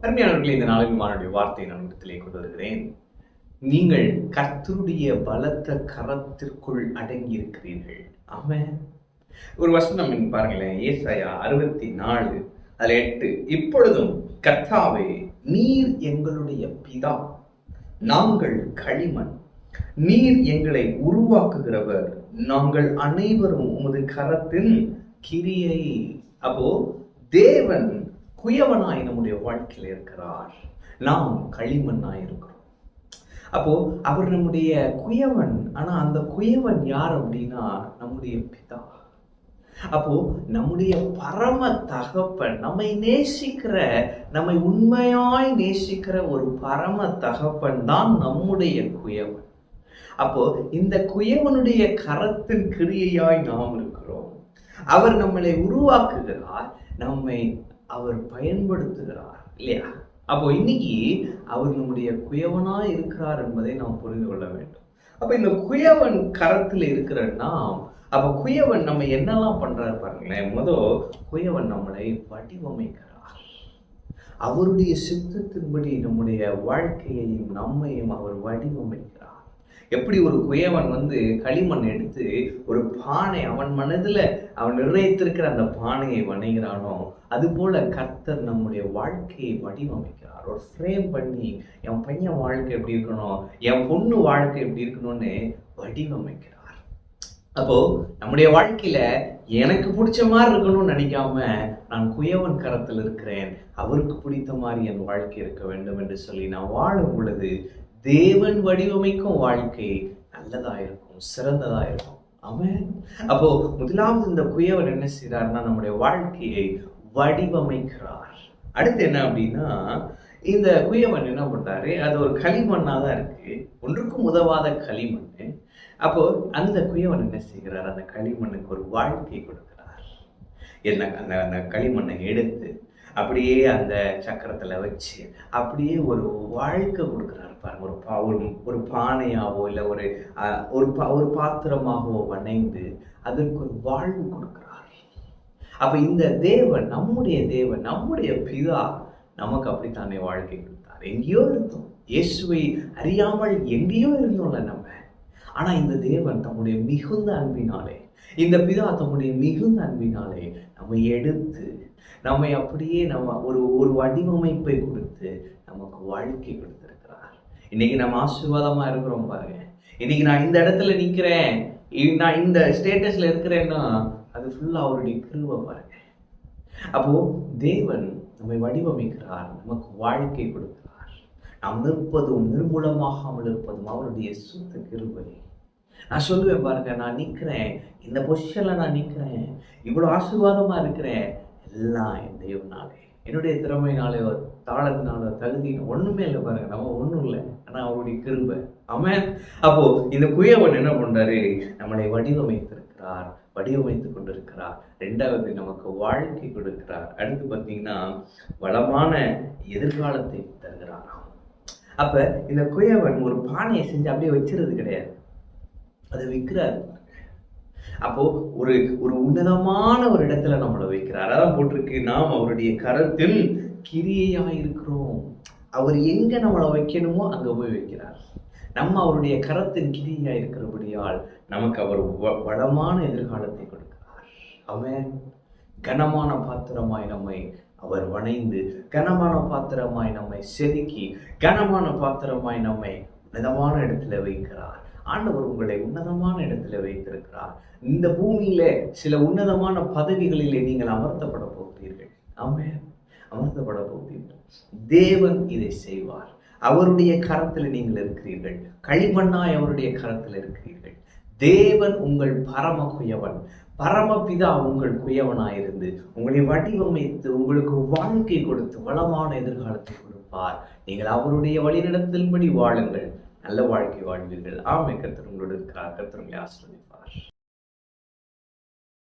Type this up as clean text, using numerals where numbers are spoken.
அருமையானவர்களே, இந்த நாளில் மானுடைய வார்த்தையை நான் இடத்திலே கொண்டு வருகிறேன். நீங்கள் கர்த்தருடைய பலத்த கரத்திற்குள் அடங்கி இருக்கிறீர்கள். ஆமென். ஒரு வசனம் பாருங்களேன், ஏசாயா 64 அதுல 8. இப்பொழுதும் கர்த்தாவே, நீர் எங்களுடைய பிதா, நாங்கள் களிமண், நீர் எங்களை உருவாக்குகிறவர், நாங்கள் அனைவரும் உமது கரத்தின் கிரியை. அப்போ தேவன் குயவனாய் நம்முடைய வாழ்க்கையில் இருக்கிறார், நாம் களிமண்ணாய் இருக்கிறோம். அப்போ அவர் நம்முடைய குயவன். ஆனா அந்த குயவன் யார் அப்படின்னா நம்முடைய பிதா. அப்போ நம்முடைய பரம தகப்பன், நம்மை நேசிக்கிற, நம்மை உண்மையாய் நேசிக்கிற ஒரு பரம தகப்பன் தான் நம்முடைய குயவன். அப்போ இந்த குயவனுடைய கரத்தின் கிரியையாய் நாம் இருக்கிறோம். அவர் நம்மளை உருவாக்குகிறார், நம்மை அவர் பயன்படுத்துகிறார், இல்லையா? அப்போ இன்னைக்கு அவர் நம்முடைய குயவனாய் இருக்கிறார் என்பதை நாம் புரிந்து கொள்ள வேண்டும். அப்ப இந்த குயவன் கரத்தில் இருக்கிற நாம், அப்ப குயவன் நம்ம என்னெல்லாம் பண்றாரு பாருங்களேன். குயவன் நம்மளை வடிவமைக்கிறார். அவருடைய சித்தத்தின்படி நம்முடைய வாழ்க்கையையும் நம்மையும் அவர் வடிவமைக்கிறார். எப்படி ஒரு குயவன் களிமண் எடுத்து ஒரு பானை அவன் மனதுல அவன் நிறைத்திருக்கிற அந்த பானையை வணைகிறானோ, அது போல கர்த்தர் நம்முடைய வாழ்க்கையை வடிவமைக்கிறார். ஒரு ஃப்ரேம் பண்ணி என் பையன் வாழ்க்கை எப்படி இருக்கணும், என் பொண்ணு வாழ்க்கை எப்படி இருக்கணும்னு வடிவமைக்கிறார். அப்போ நம்முடைய வாழ்க்கையில எனக்கு பிடிச்ச மாதிரி இருக்கணும்னு நினைக்காம, நான் குயவன் கரத்தில் இருக்கிறேன், அவருக்கு பிடித்த மாதிரி என் வாழ்க்கை இருக்க வேண்டும் என்று சொல்லி நான் வாழும் பொழுது தேவன் வடிவமைக்கும் வாழ்க்கை நல்லதா இருக்கும், சிறந்ததா இருக்கும். ஆமென். அப்போ முதலாவது இந்த குயவன் என்ன செய்யறாருன்னா நம்முடைய வாழ்க்கையை வடிவமைக்கிறார். அடுத்து என்ன அப்படின்னா, இந்த குயவன் என்ன பண்றாரு, அது ஒரு களிமண்ணா தான் இருக்கு, ஒன்றுக்கும் உதவாத களிமண். அப்போ அந்த குயவன் என்ன செய்கிறார், அந்த களிமண்ணுக்கு ஒரு வாழ்க்கை கொடுக்கிறார். என்ன, அந்த களிமண்ணை எடுத்து அப்படியே அந்த சக்கரத்துல வச்சு அப்படியே ஒரு வாழ்க்கை கொடுக்கிறார் பாருங்க. ஒரு பானையாவோ இல்லை ஒரு பாத்திரமாகவோ வணைந்து அதற்கு ஒரு வாழ்வு கொடுக்கிறார். அப்ப இந்த தேவன், நம்முடைய தேவன், நம்முடைய பிதா நமக்கு அப்படித்தானே வாழ்க்கை கொடுத்தார். எங்கேயோ இருந்தோம், இயேசுவை அறியாமல் எங்கேயோ இருந்தோம்ல நம்ம. ஆனா இந்த தேவன் தம்முடைய மிகுந்த அன்பினாலே, இந்த பிதா தம்முடைய மிகுந்த அன்பினாலே நம்மை எடுத்து நம்மை அப்படியே நம்ம ஒரு வடிவமைப்பை கொடுத்து நமக்கு வாழ்க்கை கொடுத்திருக்கிறார். இன்னைக்கு நம்ம ஆசீர்வாதமா இருக்கிறோம் பாருங்க. இன்னைக்கு நான் இந்த இடத்துல நிக்கிறேன், நான் இந்த ஸ்டேட்டஸ்ல இருக்கிறேன்னா அது ஃபுல்லா அவருடைய கிருபை பாருங்க. அப்போ தேவன் நம்மை வடிவமைக்கிறார், நமக்கு வாழ்க்கை கொடுக்கிறார். நாம் நிற்பதும் நிர்மூலமாகாமல் இருப்பதும் அவருடைய சுத்த கிருபை. நான் சொல்லுவேன் பாருங்க, நான் நிக்கிறேன், இந்த பொசிஷன்ல நான் நிக்கிறேன், இவ்வளவு ஆசீர்வாதமா இருக்கிறேன், எல்லாம் என் தேவனாலே, என்னுடைய திறமையினாலே, தாளத்தினால, தகுதி ஒண்ணுமே இல்லை பாருங்க. நம்ம ஒண்ணும் இல்லை, ஆனா அவருடைய கிருபை. ஆமென். அப்போ இந்த குயவன் என்ன பண்றாரு, நம்மளை வடிவமைத்திருக்கிறார், வடிவமைத்து கொண்டிருக்கிறார். ரெண்டாவது நமக்கு வாழ்க்கை கொடுக்கிறார். அடுத்து பார்த்தீங்கன்னா வளமான எதிர்காலத்தை தருகிறாராம். அப்ப இந்த குயவன் ஒரு பானையை செஞ்சு அப்படியே வச்சிருது கிடையாது, அதை விற்கிறாரு. அப்போ ஒரு உன்னதமான ஒரு இடத்துல நம்மளை வைக்கிறார். அதான் போட்டிருக்கு, நாம் அவருடைய கரத்தின் கிரியையா இருக்கிறோம். அவர் எங்க நம்மளை வைக்கணுமோ அங்க போய் வைக்கிறார். நம்ம அவருடைய கரத்தின் கிரியா இருக்கிறபடியால் நமக்கு அவர் வளமான எதிர்காலத்தை கொடுக்கிறார். அவன் கனமான பாத்திரமாய் நம்மை அவர் வணைந்து, கனமான பாத்திரமாய் நம்மை செதுக்கி, கனமான பாத்திரமாய் நம்மை உன்னதமான இடத்துல வைக்கிறார். ஆண்டவர் உங்களை உன்னதமான இடத்துல வைத்திருக்கிறார். இந்த பூமியில சில உன்னதமான பதவிகளிலே நீங்கள் அமர்த்தப்பட போகிறீர்கள். ஆமென். அமர்த்தப்பட போகிறீர்கள். தேவன் இதை செய்வார். அவருடைய கரத்தில் நீங்கள் இருக்கிறீர்கள், களிமண்ணாய் அவருடைய கரத்தில் இருக்கிறீர்கள். தேவன் உங்கள் பரம குயவன், பரமபிதா உங்கள் குயவனாயிருந்து உங்களை வடிவமைத்து உங்களுக்கு வாழ்க்கை கொடுத்து வளமான எதிர்காலத்தை கொடுப்பார். நீங்கள் அவருடைய வழிநடத்தலின்படி வாழுங்கள், நல்ல வாழ்க்கை வாழ்வீர்கள். ஆமென். கர்த்தர் உங்களோடு இருக்கிறார். கர்த்தர் உங்களை ஆசீர்வதிப்பார்.